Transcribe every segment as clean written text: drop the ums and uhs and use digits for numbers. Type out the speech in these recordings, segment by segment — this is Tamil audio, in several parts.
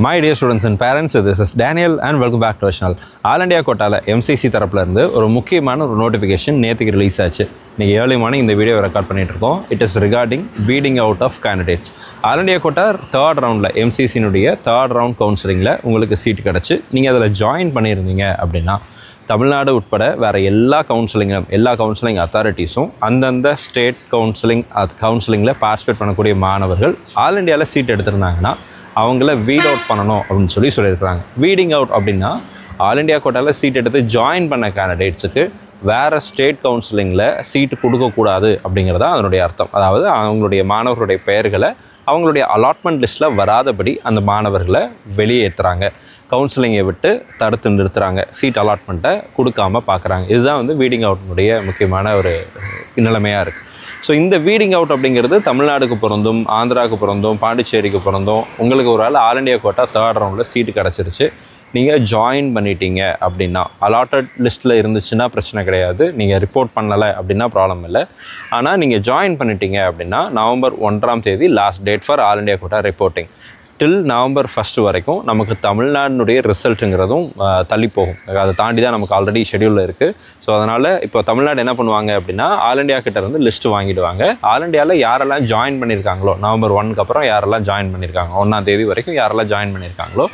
My dear students and parents, this is Daniel and welcome back to our channel. All India கோட்டால MCC தரப்புல இருந்து ஒரு முக்கியமான ஒரு நோட்டிஃபிகேஷன் நேத்துக்கு ரிலீஸ் ஆச்சு. இன்னைக்கு ஏர்லி மார்னிங் இந்த வீடியோ ரெக்கார்ட் பண்ணிட்டு இருக்கோம். It is regarding weeding out of candidates. All India quota third ரவுண்ட்ல MCC னுடைய தேர்ட் ரவுண்ட் கவுன்சிலிங்ல உங்களுக்கு சீட் கிடைச்சு நீங்க அதில் ஜாயின் பண்ணியிருந்தீங்க அப்படின்னா தமிழ்நாடு உட்பட வேறு எல்லா கவுன்சிலிங் அத்தாரிட்டிஸும் அந்தந்த ஸ்டேட் கவுன்சிலிங்கில் பார்ட்டிசிபேட் பண்ணக்கூடிய மாணவர்கள் ஆல் இண்டியாவில் சீட் எடுத்திருந்தாங்கன்னா அவங்கள வீட் அவுட் பண்ணணும் அப்படின்னு சொல்லியிருக்கிறாங்க. வீடிங் அவுட் அப்படின்னா ஆல் இண்டியா கோட்டாவில் சீட் எடுத்து ஜாயின் பண்ண கேண்டிடேட்ஸுக்கு வேறு ஸ்டேட் கவுன்சிலிங்கில் சீட்டு கொடுக்கக்கூடாது அப்படிங்கிறதா அதனுடைய அர்த்தம். அதாவது அவங்களுடைய மாணவர்களுடைய பெயர்களை அவங்களுடைய அலாட்மெண்ட் லிஸ்ட்டில் வராதபடி அந்த மாணவர்களை வெளியேற்றுறாங்க, கவுன்சிலிங்கை விட்டு தடுத்து நிறுத்துகிறாங்க, சீட் அலாட்மெண்ட்டை கொடுக்காமல் பார்க்குறாங்க. இதுதான் வந்து வீடிங் அவுட்னுடைய முக்கியமான ஒரு நிலைமையாக இருக்குது. ஸோ இந்த வீடிங் அவுட் அப்படிங்கிறது தமிழ்நாடுக்கு பிறந்தும், ஆந்திராவுக்கு பிறந்தும், பாண்டிச்சேரிக்கு பிறந்தும் உங்களுக்கு ஒரு வேளை ஆல் இண்டியா கோட்டா தேர்ட் ரவுண்டில் சீட்டு கிடச்சிருச்சு, நீங்கள் ஜாயின் பண்ணிட்டீங்க அப்படின்னா அலாட்டட் லிஸ்ட்டில் இருந்துச்சுன்னா பிரச்சனை கிடையாது, நீங்கள் ரிப்போர்ட் பண்ணலை அப்படின்னா ப்ராப்ளம் இல்லை. ஆனால் நீங்கள் ஜாயின் பண்ணிட்டீங்க அப்படின்னா நவம்பர் 1ஆம் தேதி last date for all India quota reporting. Till November 1 வரைக்கும் நமக்கு தமிழ்நாடுனுடைய ரிசல்ட்டுங்கிறதும் தள்ளி போகும். அதை தாண்டி தான் நமக்கு ஆல்ரெடி ஷெடியூலில் இருக்குது. ஸோ அதனால் இப்போ தமிழ்நாடு என்ன பண்ணுவாங்க அப்படின்னா ஆல் இண்டியா கிட்ட இருந்து லிஸ்ட்டு வாங்கிடுவாங்க. ஆல் இண்டியாவில் யாரெல்லாம் ஜாயின் பண்ணியிருக்காங்களோ நவம்பர் 1க்கு அப்புறம் யாரெல்லாம் ஜாயின் பண்ணியிருக்காங்க 1ஆம் தேதி வரைக்கும் யாரெல்லாம் ஜாயின் பண்ணியிருக்காங்களோ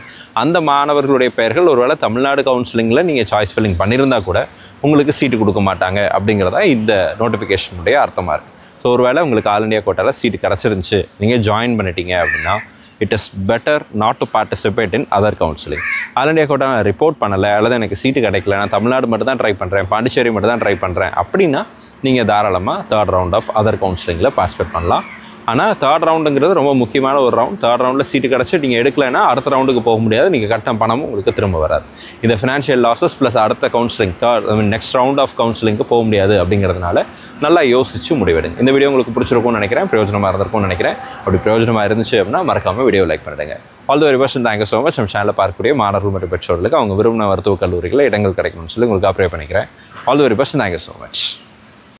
அந்த மாணவர்களுடைய பெயர்கள் ஒருவேளை தமிழ்நாடு கவுன்சிலிங்கில் நீங்கள் சாய்ஸ் ஃபில்லிங் பண்ணியிருந்தால் கூட உங்களுக்கு சீட்டு கொடுக்க மாட்டாங்க அப்படிங்கிறதா இந்த நோட்டிஃபிகேஷனுடைய அர்த்தமாக இருக்குது. ஸோ ஒருவேளை உங்களுக்கு ஆல் இண்டியா கோட்டாவில் சீட்டு கிடச்சிருந்துச்சு, நீங்கள் ஜாயின் பண்ணிட்டீங்க அப்படின்னா it is better not to participate in other counseling. All India quota நான் ரிப்போர்ட் பண்ணலை அல்லது எனக்கு சீட்டு கிடைக்கல, நான் தமிழ்நாடு மட்டும் தான் ட்ரை பண்ணுறேன், பாண்டிச்சேரி மட்டும் தான் ட்ரை பண்ணுறேன் அப்படின்னா நீங்கள் தாராளமாக தேர்ட் ரவுண்ட் ஆஃப் அதர் கவுன்சிலிங்கில் பார்ட்டிசிபேட் பண்ணலாம். ஆனால் தேர்ட் ரவுண்டுங்கிறது ரொம்ப முக்கியமான ஒரு ரவுண்ட். தேர்ட் ரவுண்டில் சீட்டு கிடச்சி நீங்கள் எடுக்கலைன்னா அடுத்த ரவுண்டுக்கு போக முடியாது, நீங்கள் கட்டின பணமும் உங்களுக்கு திரும்ப வராது. இந்த ஃபினான்ஷியல் லாஸஸ் ப்ளஸ் அடுத்த கவுன்சிலிங் நெக்ஸ்ட் ரவுண்ட் ஆஃப் கவுன்சிலிங்க்கு போக முடியாது அப்படிங்கிறதுனால நல்லா யோசிச்சு முடிவெடுங்க. இந்த வீடியோ உங்களுக்கு பிடிச்சிருக்கும்னு நினைக்கிறேன், பிரயோஜனமாக இருந்திருக்கும்னு நினைக்கிறேன். அப்படி பிரயோஜனமாக இருந்துச்சு அப்படின்னா மறக்காமல் வீடியோ லைக் பண்ணிடுங்க. All the very best, thank you so much. நம்ம சேனலில் பார்க்கக்கூடிய மாணவர்கள் மற்றும் பெற்றோர்களுக்கு அவங்க விரும்பின மருத்துவக் கல்லூரிகளில் இடங்கள் கிடைக்கணும்னு சொல்லி உங்களுக்கு அப்ளை பண்ணிக்கிறேன். All the very best, thank you so much.